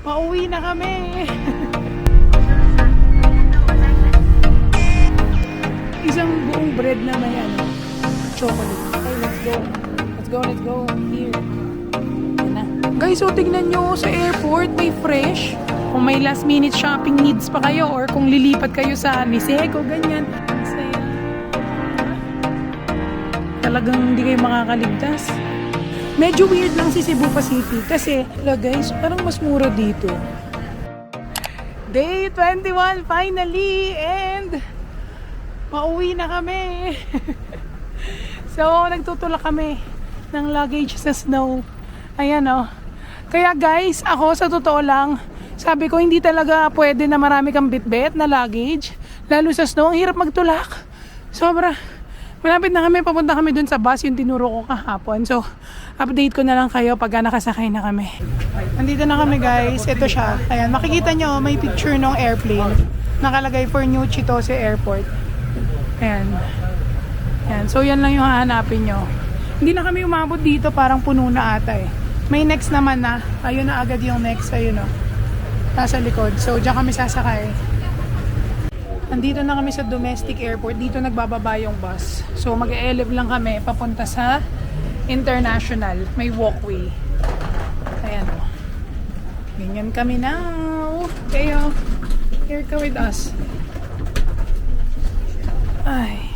Pauwi na kami. Isang buong bread na may chocolate. Okay, let's go. Let's go, let's go. Here. Yan na. Guys, so tignan nyo sa airport, may fresh. Kung may last minute shopping needs pa kayo or kung lilipat kayo sa Niseko, ganyan. Masaya. Talagang hindi kayo makakaligtas. Medyo weird lang si Cebu Pacific kasi, guys, parang mas mura dito. Day 21 finally and pauwi na kami. So, nagtutulak kami ng luggage sa snow. Ayan o. Kaya guys, ako sa totoo lang, sabi ko hindi talaga pwede na marami kang bitbit na luggage. Lalo sa snow, ang hirap magtulak. Sobra. Malapit na kami, papunta kami dun sa bus, yung tinuro ko kahapon. So, update ko na lang kayo pagka nakasakay na kami. Nandito na kami guys, ito siya. Ayan, makikita nyo, may picture ng airplane. Nakalagay for New Chitose Airport. Ayan. Ayan, so yan lang yung hahanapin nyo. Hindi na kami umabot dito, parang puno na ata eh. May next naman na, ayun na agad yung next, ayun o. Nasa likod, so dyan kami sasakay. Nandito na kami sa domestic airport. Dito nagbababa yung bus. So mag-e-eleve lang kami papunta sa international. May walkway. Ayan o. Ganyan kami now. Kayo, here ka with us. Ay.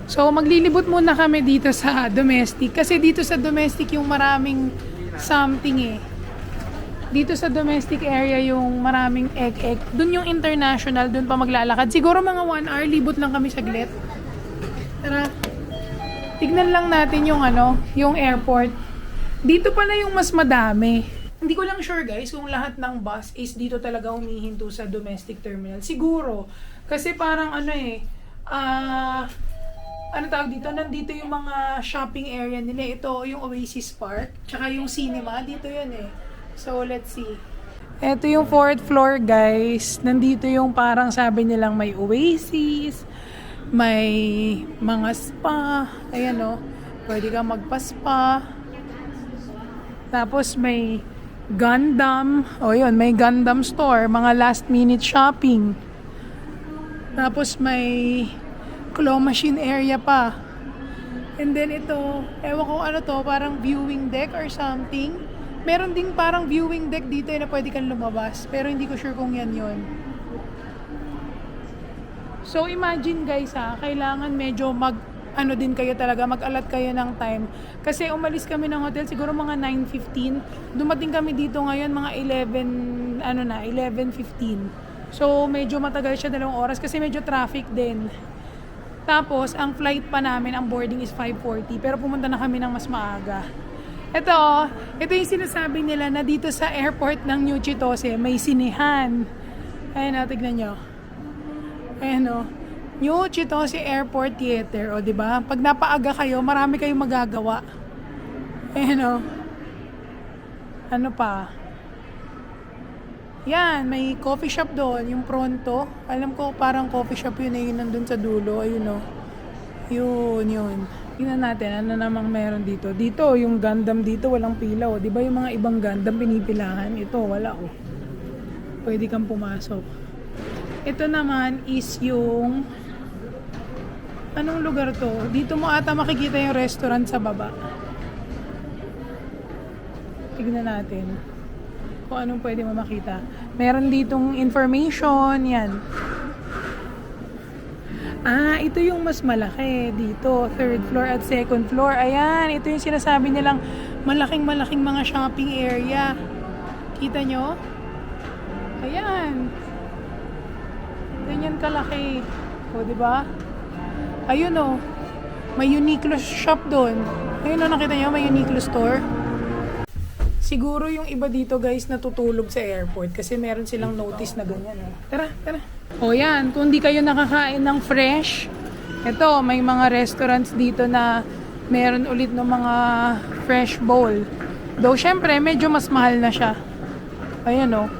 So maglilibot muna kami dito sa domestic. Kasi dito sa domestic yung maraming something eh. Dito sa domestic area yung maraming egg. Doon yung international, doon pa maglalakad. Siguro mga 1 hour, libot lang kami saglit. Tara, tignan lang natin yung yung airport. Dito pala yung mas madami. Hindi ko lang sure guys kung lahat ng bus is dito talaga humihinto sa domestic terminal. Siguro, kasi parang tawag dito? Nandito yung mga shopping area nila. Ito yung Oasis Park, tsaka yung cinema, dito yun eh. So, let's see. Ito yung 4th floor, guys. Nandito yung parang sabi nilang may Oasis, may mga spa. Ayan o. Pwede kang magpa-spa. Tapos may Gundam. O yun, may Gundam store. Mga last minute shopping. Tapos may claw machine area pa. And then ito, ewan ko ano to, parang viewing deck or something. Meron ding parang viewing deck dito na pwede kang lumabas. Pero hindi ko sure kung yan yun. So imagine guys kailangan medyo din kayo talaga, mag-alat kayo ng time. Kasi umalis kami ng hotel siguro mga 9:15. Dumating kami dito ngayon mga 11:15. So medyo matagal siya, 2 oras kasi medyo traffic din. Tapos ang flight pa namin, ang boarding is 5:40. Pero pumunta na kami ng mas maaga. Ito yung sinasabi nila na dito sa airport ng New Chitose may sinihan. Ayan o, tignan nyo. Ayan o. New Chitose Airport Theater. O, diba? Pag napaaga kayo, marami kayong magagawa. Ayan o. Ano pa? Yan, may coffee shop doon. Yung Pronto. Alam ko parang coffee shop yun eh. Yun nandun sa dulo. Ayun o. Yun. Tingnan natin, ano namang meron dito. Dito, yung Gundam dito, walang pila. O. Diba yung mga ibang Gundam pinipilahan? Ito, wala o. Pwede kang pumasok. Ito naman is yung... Anong lugar to? Dito mo ata makikita yung restaurant sa baba. Tignan natin kung anong pwede mo makita. Meron ditong information. Yan. Ito yung mas malaki dito. 3rd floor at 2nd floor. Ayan, ito yung sinasabi nilang malaking mga shopping area. Kita nyo? Ayan. Ganyan kalaki. O, diba? Ayun o. May Uniqlo shop doon. Ayun o, nakita nyo? May Uniqlo store. Siguro yung iba dito guys natutulog sa airport kasi meron silang notice na ganyan. Tara. O yan, kung di kayo nakakain ng fresh, ito, may mga restaurants dito na meron ulit ng mga fresh bowl. Though, syempre, medyo mas mahal na siya. Ayan o.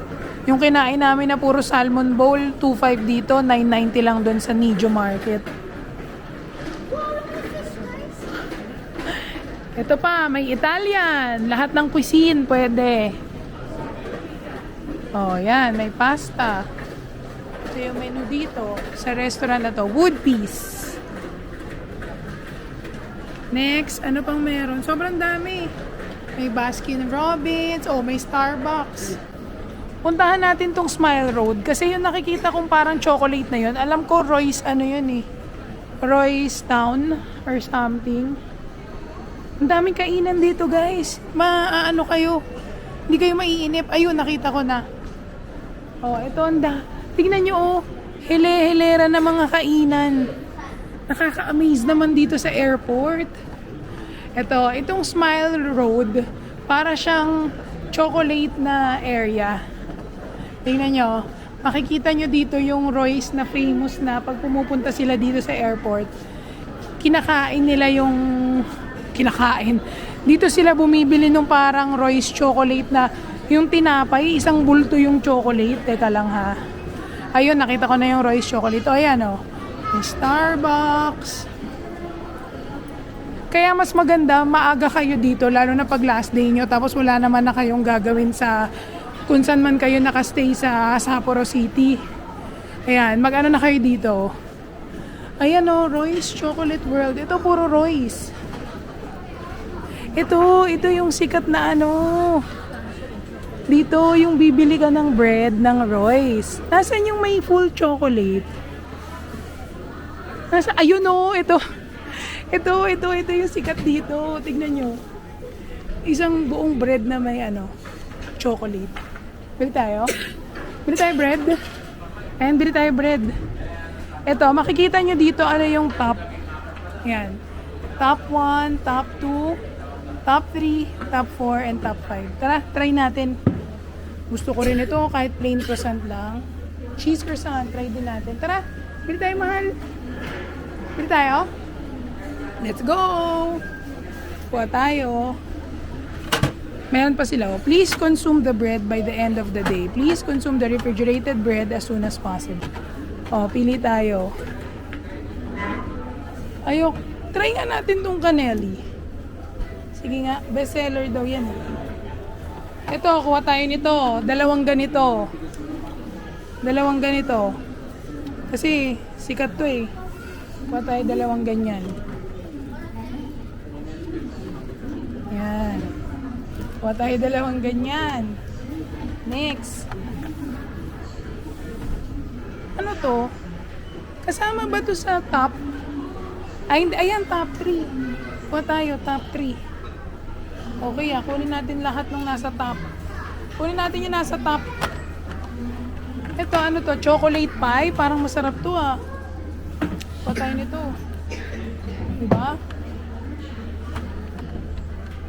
Yung kinain namin na puro salmon bowl, 2.5 dito, 9.90 lang doon sa Nijo Market. Ito pa, may Italian. Lahat ng cuisine pwede. Oh, yan. May pasta. Ito yung menu dito sa restaurant na to. Wood Peace. Next, ano pang meron? Sobrang dami. May Baskin Robbins. Oh, may Starbucks. Puntahan natin tong Smile Road. Kasi yung nakikita kong parang chocolate na yun. Alam ko, Royce, ano yun eh. Royce Town or something. Ang daming kainan dito, guys. Maaano kayo. Hindi kayo maiinip. Ayun, nakita ko na. Oh, ito tignan nyo, oh. Hele-helera na mga kainan. Nakaka-amaze naman dito sa airport. Itong Smile Road, para siyang chocolate na area. Tingnan nyo, makikita nyo dito yung Royce na famous na pag pumupunta sila dito sa airport, kinakain nila yung dito sila bumibili nung parang Royce chocolate na yung tinapay, isang bulto yung chocolate. Teka lang ha. Ayun, nakita ko na yung Royce chocolate. O, ayan o. Yung Starbucks. Kaya mas maganda, maaga kayo dito, lalo na pag last day nyo, tapos wala naman na kayong gagawin sa kung saan man kayo nakastay sa Sapporo City. Ayan, mag-ano na kayo dito. Ayan o, Royce Chocolate World. Ito puro Royce. Ito yung sikat na ano. Dito yung bibili ka ng bread ng Royce. Nasaan yung may full chocolate? Ayun o, ito yung sikat dito. Tignan nyo. Isang buong bread na may chocolate. Bili tayo? Bili tayo bread? Ayan, bili tayo bread. Ito, makikita nyo dito ano yung top. Ayan. Top 1, top 2, top 3, top 4, and top 5. Tara, try natin. Gusto ko rin ito kahit plain croissant lang. Cheese croissant, try din natin. Tara, bili tayo mahal. Bili tayo? Let's go! Kuha tayo. Meron pa sila. Please consume the bread by the end of the day. Please consume the refrigerated bread as soon as possible. Oh, pili tayo. Ayok. Try nga natin tong canelli. Sige nga, bestseller daw yan. Ito, kuha tayo nito. Dalawang ganito. Kasi sikat to eh. Kuha tayo dalawang ganyan. Yan. Kuha tayo dalawang ganyan. Next. Ano to? Kasama ba to sa top? Ay, ayan, top 3. Kuha tayo, top 3. Okay kunin natin lahat ng nasa top. Kunin natin yung nasa top. Ito, ano to? Chocolate pie. Parang masarap to Kuha tayo nito. Diba?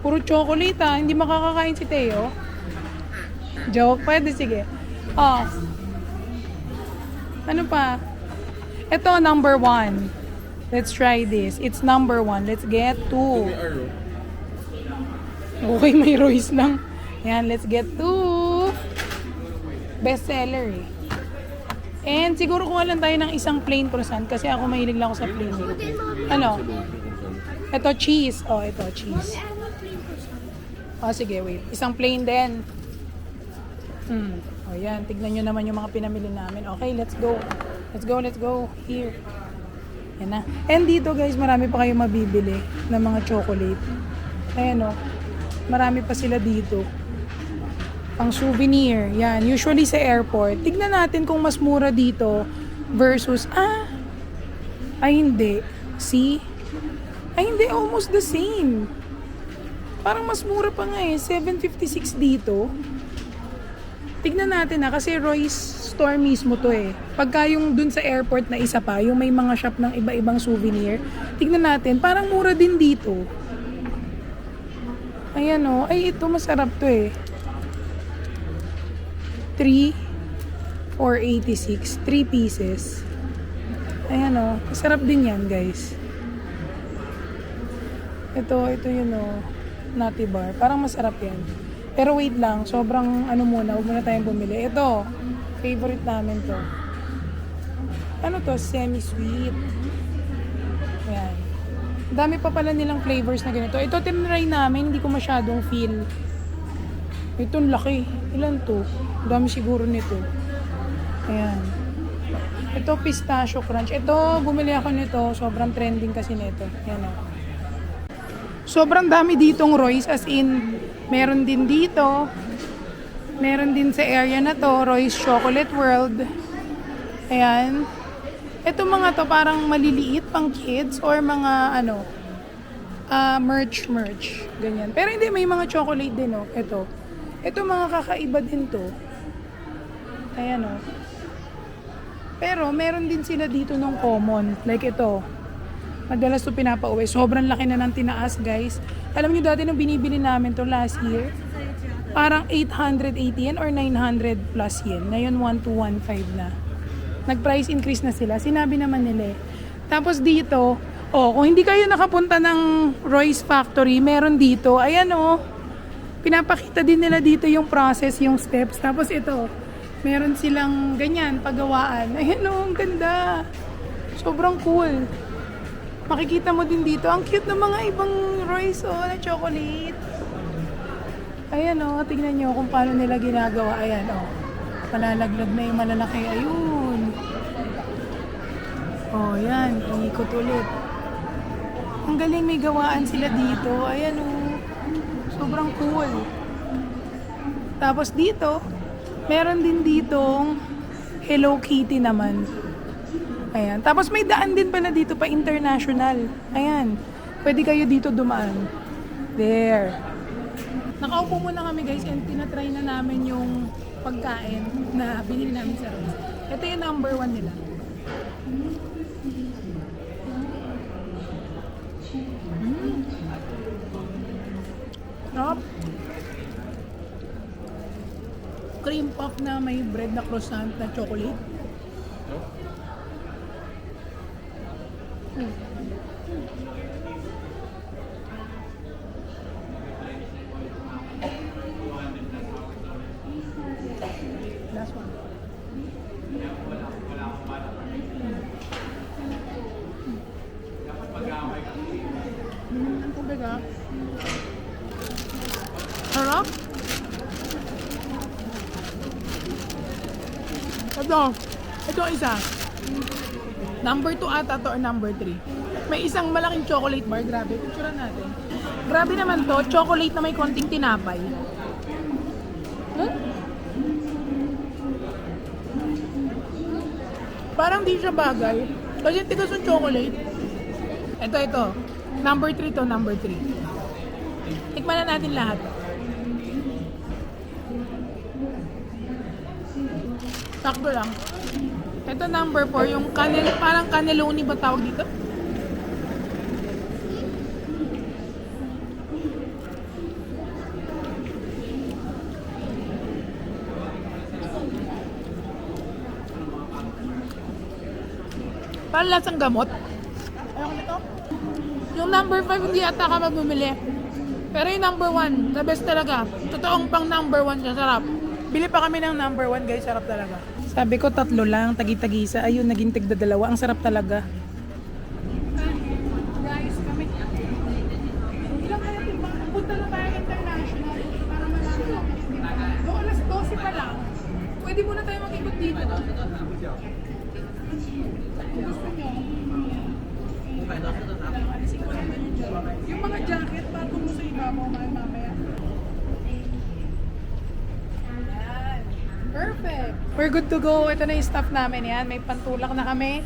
Puro chocolate Hindi makakakain si Teo. Joke. Pwede, sige. Oh. Ano pa? Ito, number 1. Let's try this. It's number 1. Let's get 2. Okay, may Royce lang. Yan, let's get 2. Bestseller eh. And siguro kuha lang tayo ng isang plain croissant kasi ako mahilig lang ako sa plain. Ano? Ito, cheese. Oh, ito, cheese. Oh, sige, wait. Isang plain din. Oh, yan. Tignan nyo naman yung mga pinamili namin. Okay, let's go. Let's go. Here. Yan na. And dito, guys, marami pa kayong mabibili ng mga chocolate. Ayan, marami pa sila dito. Pang souvenir. Yan. Usually sa airport. Tignan natin kung mas mura dito versus, ay, hindi. See? Ay, hindi. Almost the same. Parang mas mura pa nga $7.56 dito. Tignan natin kasi Royce store mismo to Pagka yung dun sa airport na isa pa, yung may mga shop ng iba-ibang souvenir, tignan natin, parang mura din dito. Ayan ay ito masarap to 3 pieces. Ayan masarap din yan guys. Ito yun nutty bar. Parang masarap yan. Pero wait lang, sobrang muna, huwag muna tayong bumili. Ito, favorite namin to. Ano to? Semi-sweet. Ayan. Dami pa pala nilang flavors na ganito. Ito, tinry namin, hindi ko masyadong feel. Ito, laki. Ilan to? Dami siguro nito. Ayan. Ito, pistachio crunch. Ito, bumili ako nito. Sobrang trending kasi nito. Ayan o. Sobrang dami ditong Royce. As in, meron din dito. Meron din sa area na to. Royce Chocolate World. Ayan. Ito mga to parang maliliit pang kids or mga ano, merch. Ganyan. Pero hindi, may mga chocolate din oh. Ito mga kakaiba din to. Ayan oh. Pero meron din sila dito ng common. Like ito. Madalas to pinapauwi. Sobrang laki na ng tinaas, guys. Alam nyo dati nung binibili namin to last year, parang 880 yen or 900 plus yen. Ngayon 1215 na. Nag-price increase na sila. Sinabi naman nila eh. Tapos dito, kung hindi kayo nakapunta ng Royce Factory, meron dito. Ayan pinapakita din nila dito yung process, yung steps. Tapos ito, meron silang ganyan, paggawaan. Ayan ang ganda. Sobrang cool. Makikita mo din dito. Ang cute ng mga ibang Royce na chocolate. Ayan tignan nyo kung paano nila ginagawa. Ayan palalaglag na yung malalaki. Ayun. Yan. Iikot ulit. Ang galing, may gawaan sila dito. Ayan sobrang cool. Tapos dito, meron din ditong Hello Kitty naman. Ayan. Tapos may daan din pala dito pa international. Ayan. Pwede kayo dito dumaan. There. Nakaupo muna kami guys and tinatry na namin yung pagkain na binili namin sa Royce. Ito yung number 1 nila. Sarap. Cream puff na may bread na croissant na chocolate. Last one. Ang tubig Sarap. Ito isa. Number 2 ata to or number 3. May isang malaking chocolate bar. Grabe, picturean natin. Grabe naman to. Chocolate na may konting tinapay. Parang di siya bagay. Kasi tigas yung chocolate. Ito. Number 3 to, number 3. Tikman na natin lahat. Sakto lang. Ito number 4, yung parang cannelloni ba tawag dito? Parang lasang gamot. Ayoko nito. Yung number 5 hindi ata ka mabumili. Pero yung number 1, the best talaga. Totoong pang number 1 siya, sarap. Bili pa kami ng number 1 guys, sarap talaga. Sabi ko 3 lang, tagi-tagisa. Ayun, naging tigda 2. Ang sarap talaga. Guys, kami. Ilang kaya punta na tayo international para malaman. Doon alas 12 pa lang. Pwede muna tayo mag-ikot dito. Gusto nyo? Yung mga jacket, patong mo sa ibabaw mamaya. Perfect! We're good to go. Ito na yung stuff namin yan. May pantulak na kami.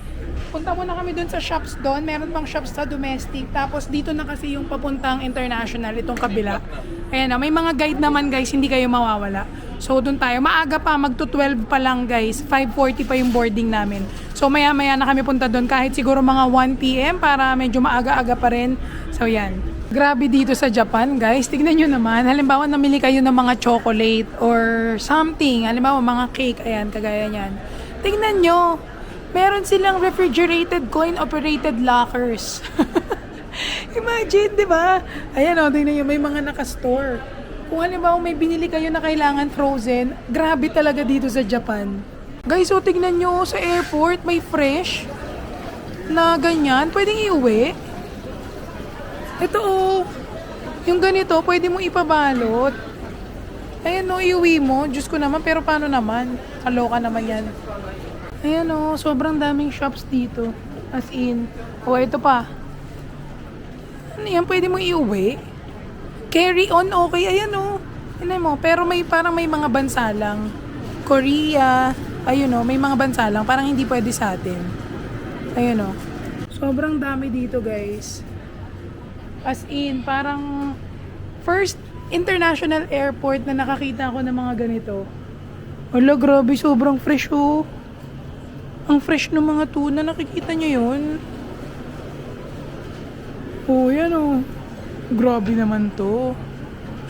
Punta muna kami dun sa shops doon. Meron pang shops sa domestic. Tapos dito na kasi yung papuntang international, itong kabila. Ayan na, may mga guide naman guys, hindi kayo mawawala. So doon tayo. Maaga pa, magto-12 pa lang guys. 5:40 pa yung boarding namin. So maya-maya na kami punta doon kahit siguro mga 1 PM para medyo maaga-aga pa rin. So yan. Grabe dito sa Japan guys. Tignan nyo naman. Halimbawa namili kayo ng mga chocolate or something. Halimbawa mga cake. Ayan, kagaya nyan. Tignan nyo. Meron silang refrigerated coin-operated lockers. Imagine, di ba? Ayan o, tignan nyo. May mga nakastore. Kung halimbawa may binili kayo na kailangan frozen, grabe talaga dito sa Japan. Guys, so tignan nyo sa airport, may fresh na ganyan. Pwedeng iuwi. Ito yung ganito, pwede mo ipabalot. Ayan o, iuwi mo. Diyos ko naman, pero paano naman? Kaloka naman yan. Ayan o, sobrang daming shops dito. As in. O, ito pa. Ano yan? Pwede mo iuwi? Carry on, okay. Ayan o. Ayan mo. Pero may parang may mga bansa lang. Korea. Ayun o, may mga bansa lang. Parang hindi pwede sa atin. Ayan o. Sobrang dami dito, guys. As in, parang first international airport na nakakita ko ng mga ganito. Wala, grabe, sobrang fresh oh. Ang fresh ng mga tuna, nakikita nyo yun? Oh, yan oh. Grabe naman to.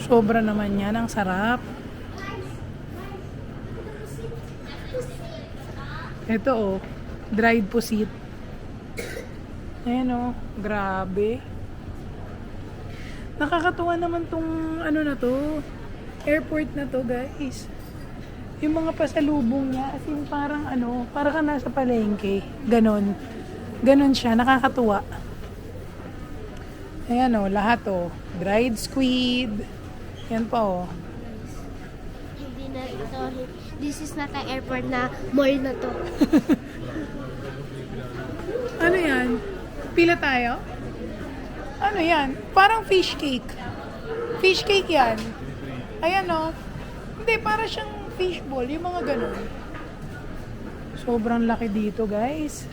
Sobra naman yan, ang sarap. Ito oh, dried pusit. Ayan oh, grabe. Nakakatuwa naman tong ano na to, airport na to, guys. Yung mga pasalubong niya, as in parang ano, para ka nasa palengke. Ganon. Ganon siya, nakakatuwa. Ayan o, lahat o. Dried squid. Yan pa o. Hindi na ito. This is not an airport na mall na to. Ano yan? Pila tayo? Ano yan? Parang fish cake. Fish cake yan. Ayan o. Hindi, para siyang fishball. Yung mga ganun. Sobrang laki dito, guys.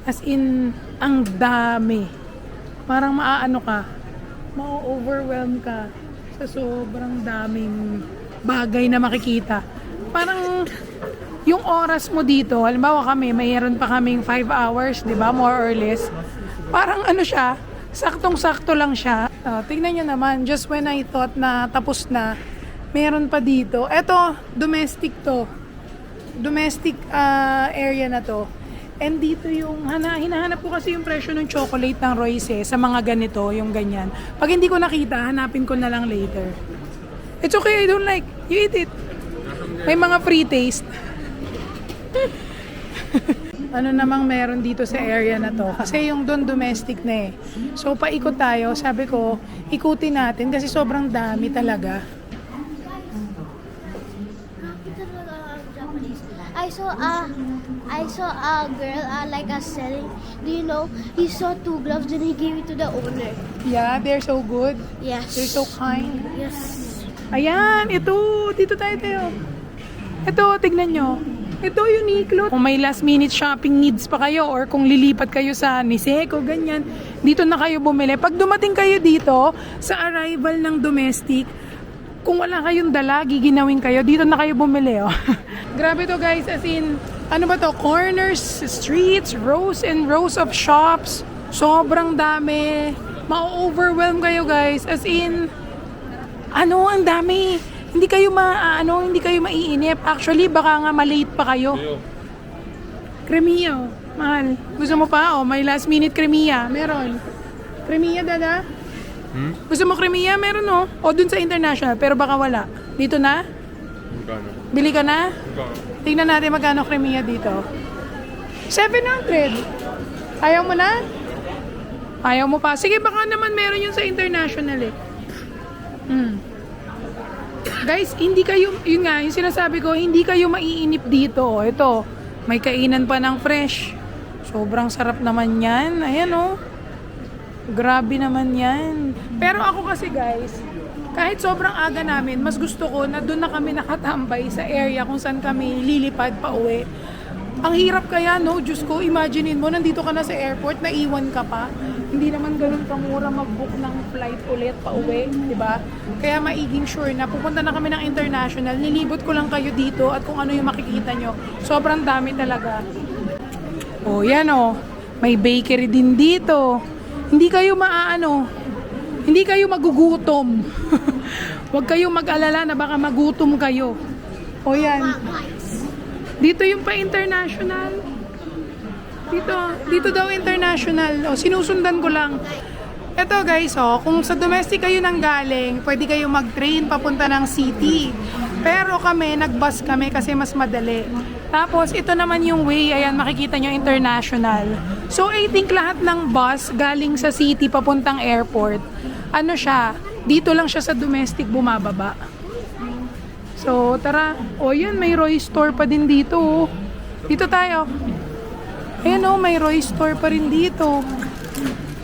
As in, ang dami. Parang maaano ka. Ma-overwhelm ka sa sobrang daming bagay na makikita. Parang yung oras mo dito, halimbawa kami, mayroon pa kaming 5 hours, di ba? More or less. Parang ano siya, saktong-sakto lang siya. Tignan nyo naman, just when I thought na tapos na, meron pa dito. Eto, domestic to. Domestic area na to. And dito yung, hinahanap ko kasi yung presyo ng chocolate ng Royce sa mga ganito, yung ganyan. Pag hindi ko nakita, hanapin ko na lang later. It's okay, I don't like. You eat it. May mga free taste. Ano namang meron dito sa area na to? Kasi yung doon domestic na eh. So, paikot tayo. Sabi ko, ikutin natin kasi sobrang dami talaga. I saw a girl like us selling. Do you know? He saw 2 gloves and he gave it to the owner. Yeah, they're so good. Yes. They're so kind. Yes. Ayan, ito. Dito tayo. Ito, tignan nyo. Ito, Uniqlo. Kung may last minute shopping needs pa kayo or kung lilipat kayo sa Niseko, ganyan, dito na kayo bumili. Pag dumating kayo dito sa arrival ng domestic, kung wala kayong dala, giginawin kayo, dito na kayo bumili. Oh. Grabe to, guys, as in, ano ba to? Corners, streets, rows and rows of shops. Sobrang dami. Ma-overwhelm kayo, guys. As in, ano, ang dami. Hindi kayo hindi kayo maiinip. Actually, baka nga malate pa kayo. Kremiya, oh. Mahal. Gusto mo pa? Oh, may last minute kremiya. Meron. Kremiya, dada? Gusto mo kremiya? Meron, oh. O, dun sa international. Pero baka wala. Dito na? Bili ka na? Tingnan natin magkano kremiya dito. 700. Ayaw mo na? Ayaw mo pa? Sige, baka naman meron yun sa international eh. Guys, hindi kayo, yun nga, yung sinasabi ko, hindi kayo maiinip dito. Ito, may kainan pa ng fresh. Sobrang sarap naman yan. Ayan oh. Grabe naman yan. Pero ako kasi guys, kahit sobrang aga namin, mas gusto ko na doon na kami nakatambay sa area kung saan kami lilipad pa uwi. Ang hirap kaya, no? Diyos ko, imaginein mo, nandito ka na sa airport, naiwan ka pa. Hindi naman ganun kamura mag-book ng flight ulit pa uwi, di ba? Kaya maiging sure na pupunta na kami ng international, nilibot ko lang kayo dito at kung ano yung makikita nyo. Sobrang dami talaga. Oh, yan oh. May bakery din dito. Hindi kayo hindi kayo magugutom. Huwag kayong mag-alala na baka magutom kayo. O yan. Dito yung pa-international. Dito daw international. O, sinusundan ko lang. Ito guys, kung sa domestic kayo nang galing, pwede kayo mag-train papunta ng city. Pero kami, nag-bus kami kasi mas madali. Tapos, ito naman yung way, ayan, makikita nyo, international. So, I think lahat ng bus galing sa city papuntang airport, ano siya, dito lang siya sa domestic bumababa. So, tara. O, yan, may Roy Store pa din dito. Oh. Dito tayo. Ayan o, may Roy Store pa rin dito.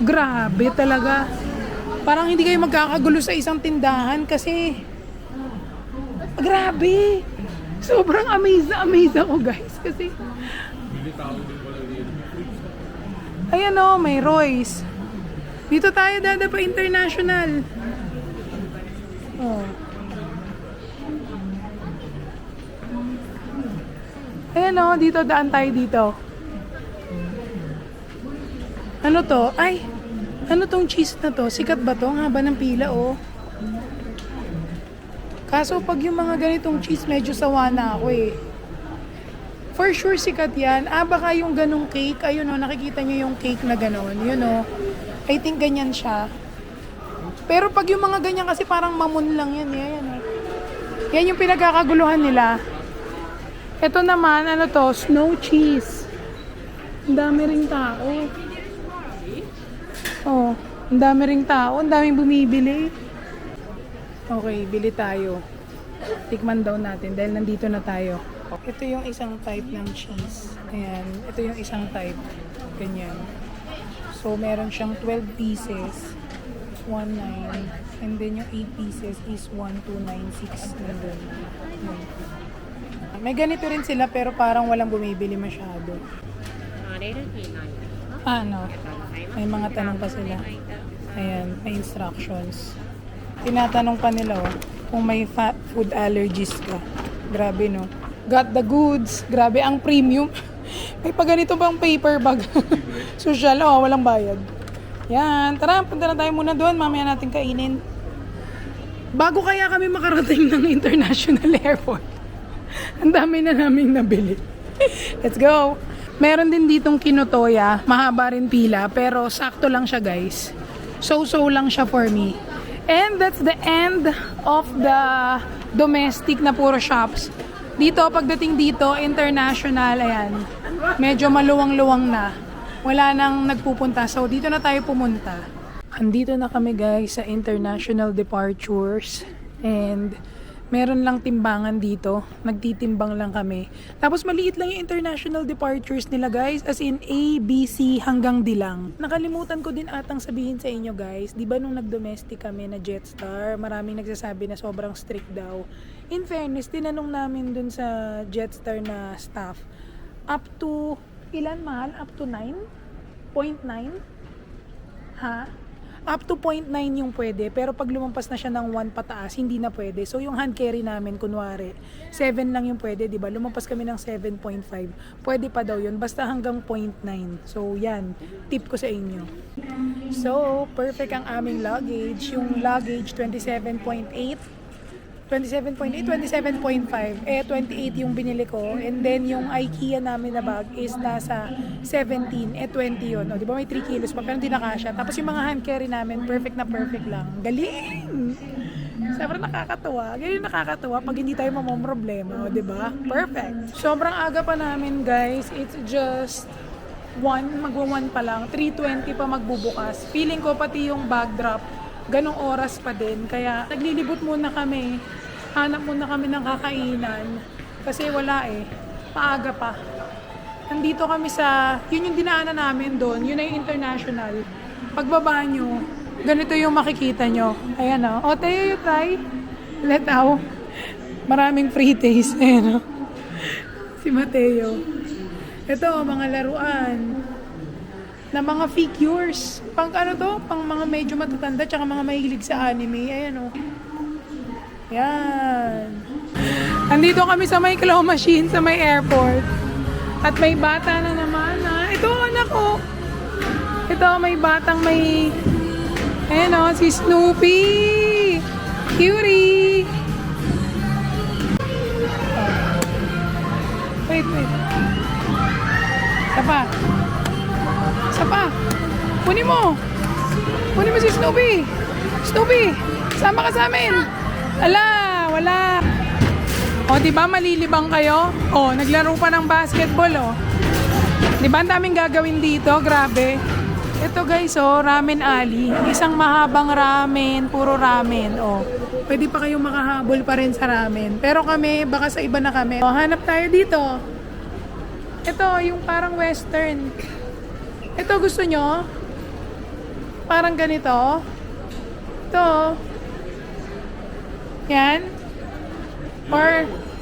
Grabe talaga. Parang hindi kayo magkakagulo sa isang tindahan kasi grabe. Sobrang amazed ako guys kasi ayan o, may Roy's. Dito tayo dadapa international. Oh. Ayan o, dito daan tayo dito. Ano to? Ay, ano tong cheese na to? Sikat ba to? Ang haba ng pila, oh. Kaso pag yung mga ganitong cheese, medyo sawa na ako eh. For sure sikat yan. Baka yung ganong cake, ayun oh, nakikita nyo yung cake na ganon. Yun oh. I think ganyan siya. Pero pag yung mga ganyan kasi parang mamun lang yan. Yan oh. Yan yung pinagkakaguluhan nila. Ito naman, ano to? Snow cheese. Ang dami ring tao. Oh, ang dami ring tao, ang daming bumibili. Okay, bili tayo. Tikman daw natin dahil nandito na tayo. Ito yung isang type ng cheese. Ayan, ito yung isang type. Ganyan. So, meron siyang 12 pieces. 1.9. And then yung 8 pieces is 1.296. Nandun. May ganito rin sila pero parang walang bumibili masyado. Ano? May mga tanong pa sila. Ayan, may instructions. Tinatanong pa nila kung may food allergies ka. Grabe no. Got the goods. Grabe ang premium. May pa ganito bang paper bag. Social, walang bayad. Yan, tara, punta na tayo muna doon. Mamaya natin kainin. Bago kaya kami makarating ng international airport. Ang dami na naming nabili. Let's go! Meron din ditong kinotoya, mahaba rin pila, pero sakto lang siya guys. So-so lang siya for me. And that's the end of the domestic na puro shops. Dito, pagdating dito, international, ayan, medyo maluwang-luwang na. Wala nang nagpupunta, so dito na tayo pumunta. Andito na kami guys sa international departures. And meron lang timbangan dito. Nagtitimbang lang kami. Tapos maliit lang yung international departures nila guys. As in A, B, C hanggang D lang. Nakalimutan ko din atang sabihin sa inyo guys. Diba nung nag-domestic kami na Jetstar, maraming nagsasabi na sobrang strict daw. In fairness, tinanong namin dun sa Jetstar na staff. Up to, ilan mahal? Up to 9? 0.9? Ha? Up to 0.9 yung pwede, pero pag lumampas na siya ng 1 pataas, hindi na pwede. So yung hand carry namin, kunwari, 7 lang yung pwede, di ba? Lumampas kami ng 7.5. Pwede pa daw yun, basta hanggang 0.9. So yan, tip ko sa inyo. So, perfect ang aming luggage. Yung luggage, 27.8. 27.5. 28 yung binili ko. And then yung IKEA namin na bag is nasa 17. 20 yun. O, di ba may 3 kilos pa, pero hindi nakasya. Tapos yung mga hand carry namin, perfect na perfect lang. Galing! Sobrang nakakatuwa. Ganyan nakakatuwa pag hindi tayo mamomroblema. O, di ba? Perfect. Sobrang aga pa namin, guys. It's just 1, magwa-1 pa lang. 3:20 pa magbubukas. Feeling ko pati yung bag drop, ganong oras pa din. Kaya naglilibot muna kami. Hanap muna kami ng kakainan. Kasi wala Paaga pa. Nandito kami sa, yun yung dinaanan namin doon. Yun ay international. Pagbaba nyo, ganito yung makikita nyo. Ayan o. O, tayo yung try. Letaw. Maraming free taste. Ayan o. Si Mateo. Ito, mga laruan. Na mga figures. Pang ano to? Pang mga medyo matatanda tsaka mga mahilig sa anime. Ayan o. Yan. Andito kami sa may claw machine sa may airport. At may bata na naman na. Ito anak ko. Ito may batang may. Ayan o, si Snoopy. Cutie. Wait. Isa pa. Kunin mo si Snoopy. Snoopy, sama ka sa amin. Ala, wala. O, diba malilibang kayo? O, naglaro pa ng basketball, o. Diba ang daming gagawin dito? Grabe. Ito guys, oh, Ramen Alley. Isang mahabang ramen, puro ramen. Oh, pwede pa kayong makahabol pa rin sa ramen. Pero kami, baka sa iba na kami. Oh, hanap tayo dito. Ito, yung parang western. Ito, gusto nyo? Parang ganito. Ito. Yan.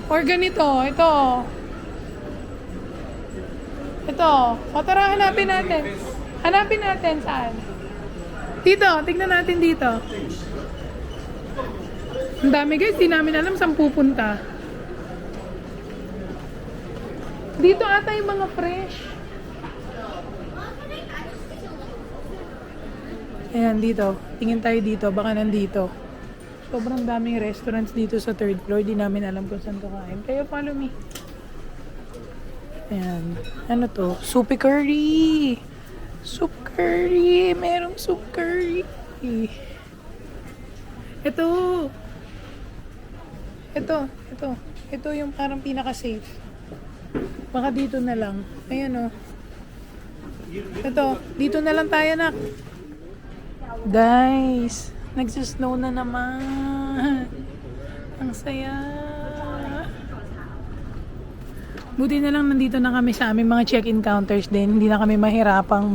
Or ganito. Ito. Ito. O tara, hanapin natin. Hanapin natin saan. Dito. Tignan natin dito. Ang dami guys. Di namin alam saan pupunta. Dito ata yung mga fresh. Ayan, dito. Tingin tayo dito. Baka nandito. Sobrang daming restaurants dito sa 3rd floor. Di namin alam kung saan to kain. Kaya follow me. Ayan. Ano to? Soupy curry. Soup curry. Merong soup curry. Ito. Ito yung parang pinaka-safe. Baka dito na lang. Ayan o. Ito. Dito na lang tayo, nak. Guys, nagsusnow na naman. Ang saya. Buti na lang nandito na kami sa aming mga check-in counters din. Hindi na kami mahirapang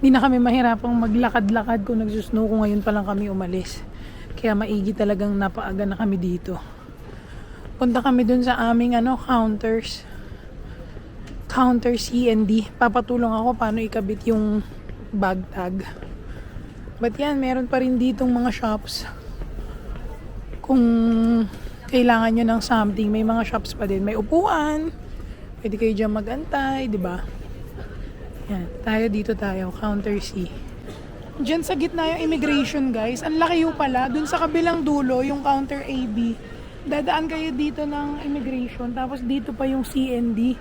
hindi na kami mahirapang maglakad-lakad kung nagsusnow kung ngayon pa lang kami umalis. Kaya maigi talagang napaaga na kami dito. Punta kami dun sa aming counters. Counter C&D. Papatulong ako paano ikabit yung bag tag. But yan, meron pa rin ditong mga shops. Kung kailangan nyo ng something, may mga shops pa din. May upuan. Pwede kayo dyan mag-antay, di ba? Yan, dito tayo, counter C. Diyan sa gitna yung immigration, guys. Ang laki yung pala. Dun sa kabilang dulo, yung counter AB. Dadaan kayo dito ng immigration. Tapos dito pa yung C&D.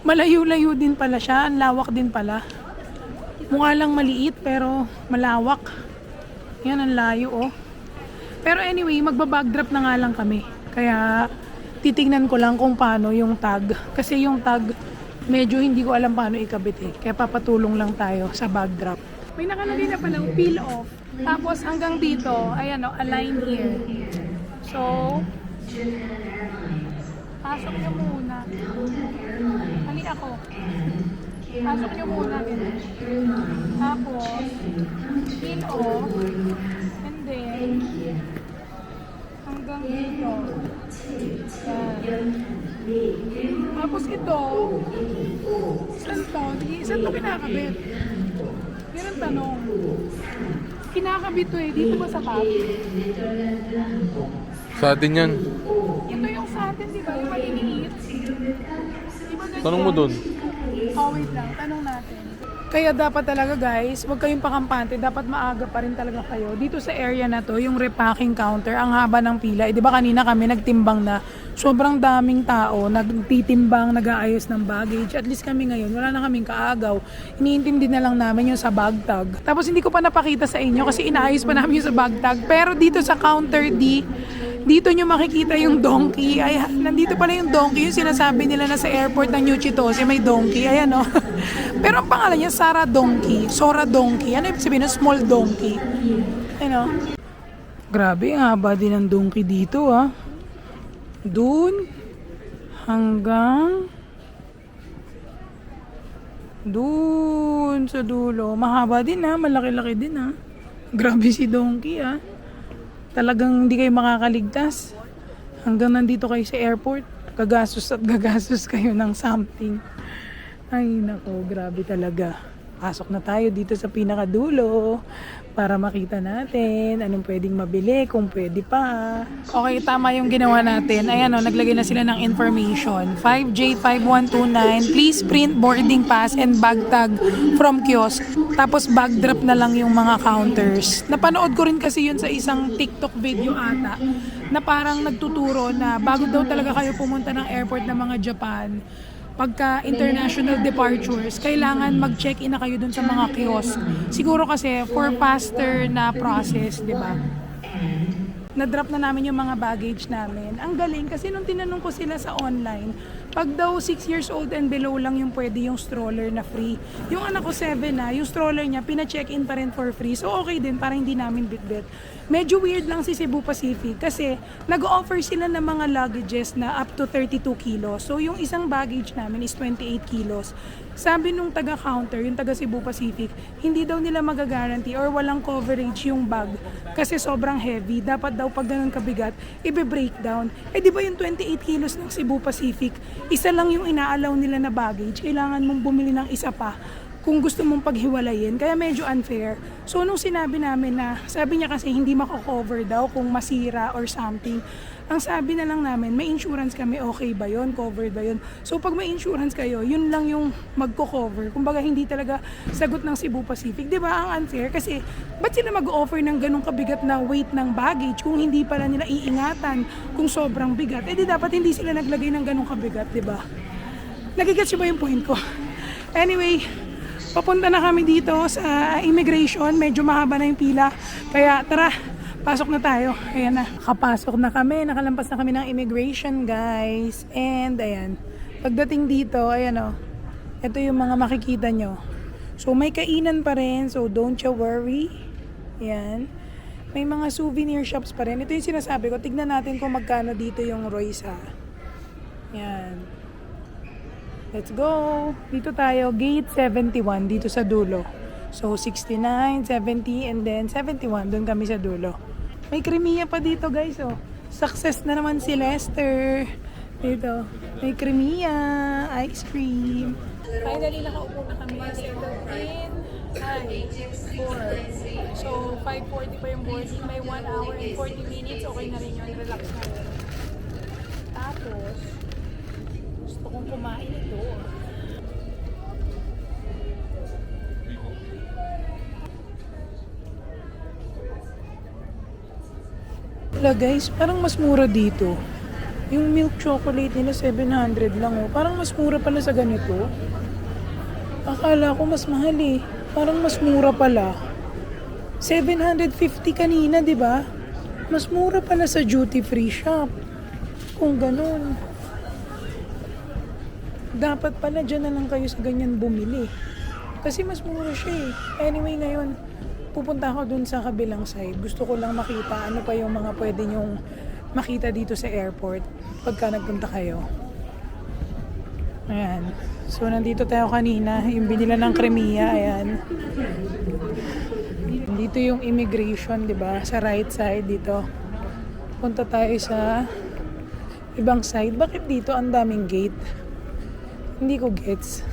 Malayo-layo din pala siya. Ang lawak din pala. Mukha lang maliit pero malawak. Yan, ang layo oh. Pero anyway, magbabag drop na nga lang kami. Kaya titignan ko lang kung paano yung tag. Kasi yung tag, medyo hindi ko alam paano ikabit eh. Kaya papatulong lang tayo sa bag drop. May nakalagay na palang peel off. Tapos hanggang dito, ayan o, align here. So, pasok nyo muna. Hali ako. Pasok nyo muna. Ganun. Tapos, peel off. And then, hanggang dito. Yan. Tapos ito, saan to kinakabit? Yan ang tanong. Kinakabit to eh. Dito ba sa bag? Sa atin yan. Ito yung sa atin, di ba? Yung maliliit. Diba Tanong mo dun. Oh, wait lang. Tanong natin. Kaya dapat talaga guys, huwag kayong pakampante. Dapat maaga pa rin talaga kayo. Dito sa area na to, yung repacking counter, ang haba ng pila. Di ba kanina kami nagtimbang na sobrang daming tao, nagtitimbang, nag-aayos ng baggage. At least kami ngayon, wala na kaming kaagaw. Iniintindi na lang namin yung sa bag tag. Tapos hindi ko pa napakita sa inyo kasi inaayos pa namin yung sa bag tag. Pero dito sa counter D, dito nyo makikita yung donkey. Ayan, nandito pala yung donkey. Yung sinasabi nila na sa airport ng New Chitose, may donkey. Ayan o. Pero ang pangalan niya, Sora Donkey. Ano ibig sabihin ng small donkey? Ayan o. Grabe, ang haba din ng donkey dito ah. Doon hanggang doon sa dulo. Mahaba din ah, malaki-laki din ah. Grabe si donkey ah. Talagang hindi kayo makakaligtas. Hanggang nandito kayo sa airport, gagastos kayo ng something. Ay nako, grabe talaga. Pasok na tayo dito sa pinakadulo para makita natin anong pwedeng mabili, kung pwede pa. Okay, tama yung ginawa natin. Ayan o, naglagay na sila ng information. 5J5129, please print boarding pass and bag tag from kiosk. Tapos bag drop na lang yung mga counters. Napanood ko rin kasi yun sa isang TikTok video ata na parang nagtuturo na bago daw talaga kayo pumunta ng airport ng mga Japan, pagka international departures, kailangan mag-check-in na kayo dun sa mga kiosk. Siguro kasi for faster na process, di ba? na-drop na namin yung mga baggage namin. Ang galing kasi nung tinanong ko sila sa online, pag daw 6 years old and below lang yung pwede yung stroller na free. Yung anak ko 7 na, yung stroller niya, pina-check-in pa rin for free. So okay din, para hindi namin bit-bit. Medyo weird lang si Cebu Pacific kasi nag-offer sila ng mga luggages na up to 32 kilos. So yung isang baggage namin is 28 kilos. Sabi nung taga-counter, yung taga Cebu Pacific, hindi daw nila magagaranty or walang coverage yung bag kasi sobrang heavy. Dapat daw pag ganun kabigat, ibe-breakdown. Eh di ba yung 28 kilos ng Cebu Pacific, isa lang yung inaalaw nila na baggage, kailangan mong bumili ng isa pa kung gusto mong paghiwalayin, kaya medyo unfair. So nung sinabi namin na, sabi niya kasi hindi mako-cover daw kung masira or something. Ang sabi na lang namin, may insurance kami, okay ba yun? Covered ba yun? So pag may insurance kayo, yun lang yung magko-cover. Kumbaga hindi talaga sagot ng Cebu Pacific. Di ba? Ang unfair kasi ba't sila mag-offer ng ganong kabigat na weight ng baggage kung hindi pala nila iingatan kung sobrang bigat? Eh di dapat hindi sila naglagay ng ganong kabigat, di ba? Nagigets ba yung point ko? Anyway, papunta na kami dito sa immigration. Medyo mahaba na yung pila. Kaya tara, pasok na tayo. Ayan na. Kapasok na kami. Nakalampas na kami ng immigration, guys. And ayan. Pagdating dito, ayan o. Ito yung mga makikita nyo. So may kainan pa rin. So don't you worry. Ayan. May mga souvenir shops pa rin. Ito yung sinasabi ko. Tignan natin kung magkano dito yung Roysa. Ayan. Let's go! Dito tayo, gate 71, dito sa dulo. So, 69, 70, and then 71, doon kami sa dulo. May kremiya pa dito, guys, oh. Success na naman si Lester. Dito, may kremiya, ice cream. Finally, nakaupo na kami sa in 4. So, 5:40 pa yung boarding. May 1 hour and 40 minutes. Okay na rin yun. Relax na rin. Tapos, gusto kong kumain ito. Wala guys, parang mas mura dito. Yung milk chocolate nila 700 lang oh. Parang mas mura pala sa ganito. Akala ko mas mahal eh. Parang mas mura pala. 750 kanina, di ba? Mas mura pala sa duty free shop. Kung ganun. Dapat pala dyan na lang kayo sa ganyan bumili. Kasi mas mura siya eh. Anyway, ngayon, pupunta ako dun sa kabilang side. Gusto ko lang makita ano pa yung mga pwede nyong makita dito sa airport pagka nagpunta kayo. Ayan. So, nandito tayo kanina. Yung binila ng kremiya. Ayan. Dito yung immigration, di ba? Sa right side dito. Punta tayo sa ibang side. Bakit dito ang daming gate? Hindi ko gets.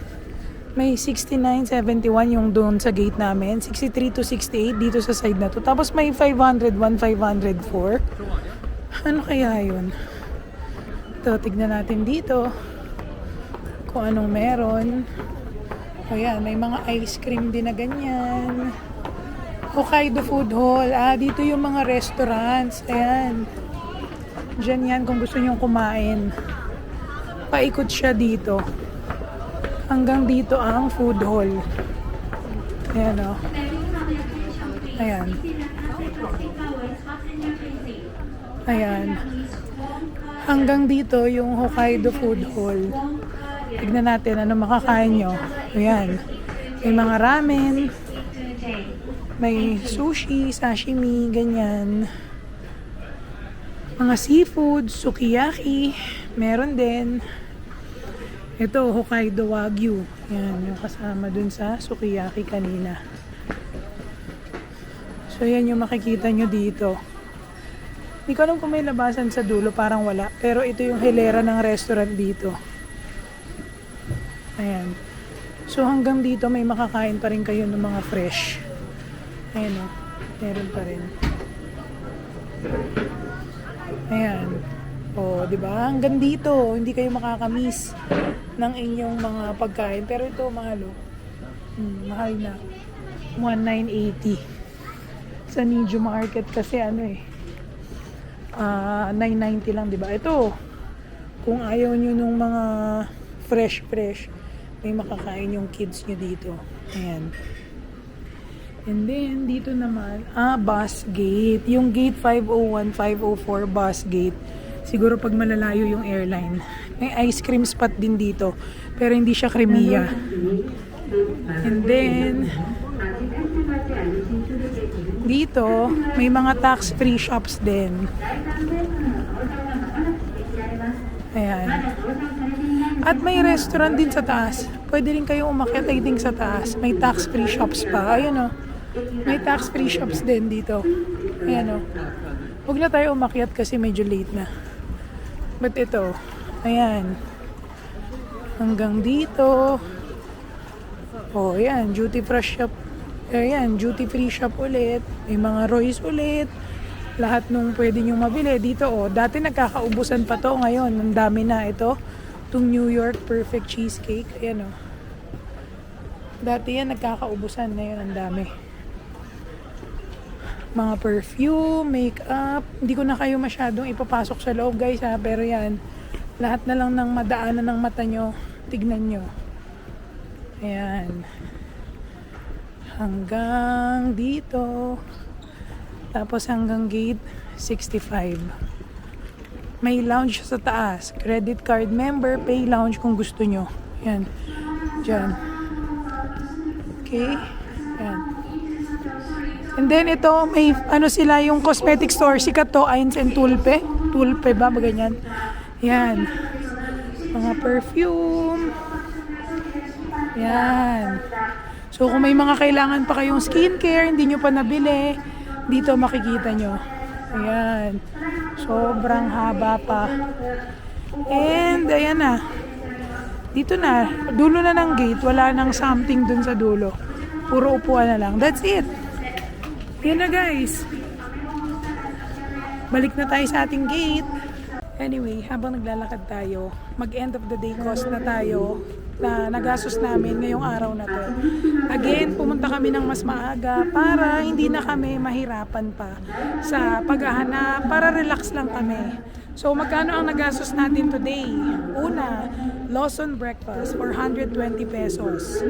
May 69, 71 yung doon sa gate namin. 63 to 68 dito sa side na to. Tapos may 500, 504. Ano kaya yun? Ito, tignan natin dito. Kung anong meron. O yan, may mga ice cream din na ganyan. Hokkaido Food Hall. Dito yung mga restaurants. Ayan. Diyan yan kung gusto nyong kumain. Paikot siya dito. Hanggang dito ang food hall. Ayan o. Ayan. Ayan. Hanggang dito yung Hokkaido Food Hall. Tignan natin ano makakain nyo. Ayan. May mga ramen. May sushi, sashimi, ganyan. Mga seafood, sukiyaki. Meron din. Ito, Hokkaido Wagyu. Yan, yung kasama dun sa sukiyaki kanina. So, yan yung makikita nyo dito. Hindi ko alam kung may labasan sa dulo, parang wala. Pero ito yung hilera ng restaurant dito. Ayan. So, hanggang dito may makakain pa rin kayo ng mga fresh. Ayan o. Meron pa rin. Ayan. O, di ba? Hanggang dito, hindi kayo makakamiss ng inyong mga pagkain. Pero ito, mahal o. Mahal na. 1,980. Sa Nijo Market kasi ano eh. 990 lang, di ba? Ito, kung ayaw nyo nung mga fresh, may makakain yung kids nyo dito. Ayan. And then, dito naman, bus gate. Yung gate 501, 504 bus gate. Siguro pag malalayo yung airline. May ice cream spot din dito. Pero hindi siya Crimea. And then, dito, may mga tax-free shops din. Ayan. At may restaurant din sa taas. Pwede rin kayong umakyat, I think, sa taas. May tax-free shops pa. Ayan o. May tax-free shops din dito. Ayan o. Huwag na tayo umakyat kasi medyo late na. But ito, ayan. Hanggang dito. Oh, ayan. Duty free shop. Ayan, duty free shop ulit. May mga Royce ulit. Lahat nung pwede nyo mabili. Dito, oh. Dati nagkakaubusan pa to. Ngayon, ang dami na ito. Itong New York Perfect Cheesecake. Ayan, oh. Dati yan, nagkakaubusan. Ngayon, ang dami. Mga perfume, makeup. Hindi ko na kayo masyadong ipapasok sa loob, guys, ha. Pero yan, lahat na lang ng madaanan ng mata nyo. Tignan nyo. Ayan. Hanggang dito. Tapos hanggang gate 65. May lounge sa taas. Credit card member, pay lounge kung gusto nyo. Yan. Diyan. Okay. Yan. And then ito, may ano sila yung cosmetic store. Sikat to, Ains and Tulpe. Tulpe ba? Ganyan. Yan. Mga perfume. Yan. So kung may mga kailangan pa kayong skincare, hindi nyo pa nabili, dito makikita nyo. Ayan. Sobrang haba pa. And ayan na. Dito na. Dulo na ng gate. Wala nang something dun sa dulo. Puro upuan na lang. That's it. Yan na, guys. Balik na tayo sa ating gate. Anyway, habang naglalakad tayo, mag-end of the day cost na tayo na nagastos namin ngayong araw na to. Again, pumunta kami ng mas maaga para hindi na kami mahirapan pa sa paghahanap, para relax lang kami. So, magkano ang nagastos natin today? Una, Lawson breakfast for 120 pesos.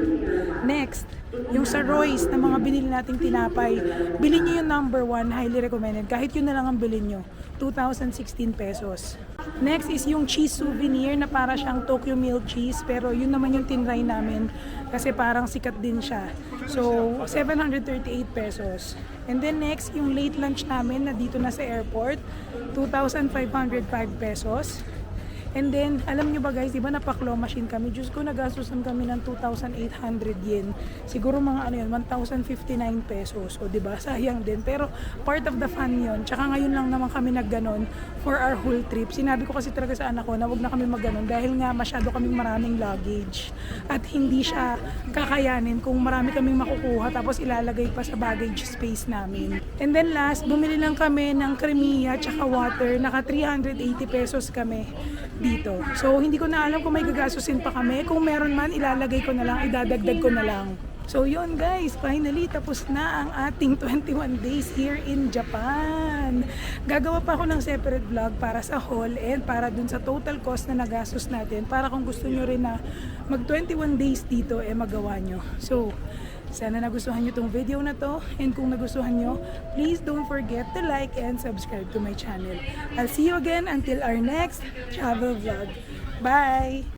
Next, yung sa Royce na mga binili nating tinapay, bilhin nyo yung number 1, highly recommended. Kahit yun na lang ang bilhin nyo, 2,016 pesos. Next is yung cheese souvenir na para siyang Tokyo milk cheese, pero yun naman yung tinry namin kasi parang sikat din siya. So, 738 pesos. And then next, yung late lunch namin na dito na sa airport, 2,505 pesos. And then, alam nyo ba guys, di ba napaklo machine kami? Diyos ko, nagastusan kami ng 2,800 yen. Siguro mga ano yun, 1,059 pesos. O di ba, sayang din. Pero part of the fun yun. Tsaka ngayon lang naman kami nagganon for our whole trip. Sinabi ko kasi talaga sa anak ko na wag na kami magganon dahil nga masyado kaming maraming luggage. At hindi siya kakayanin kung marami kaming makukuha tapos ilalagay pa sa baggage space namin. And then last, bumili lang kami ng Crimea tsaka water. Naka 380 pesos kami dito. So, hindi ko na alam kung may gagasusin pa kami. Kung meron man, ilalagay ko na lang, idadagdag ko na lang. So, yun guys, finally, tapos na ang ating 21 days here in Japan. Gagawa pa ako ng separate vlog para sa haul and para dun sa total cost na nagastos natin. Para kung gusto nyo rin na mag 21 days dito, magawa nyo. So, sana nagustuhan nyo tong video na to, and kung nagustuhan nyo, please don't forget to like and subscribe to my channel. I'll see you again until our next travel vlog. Bye!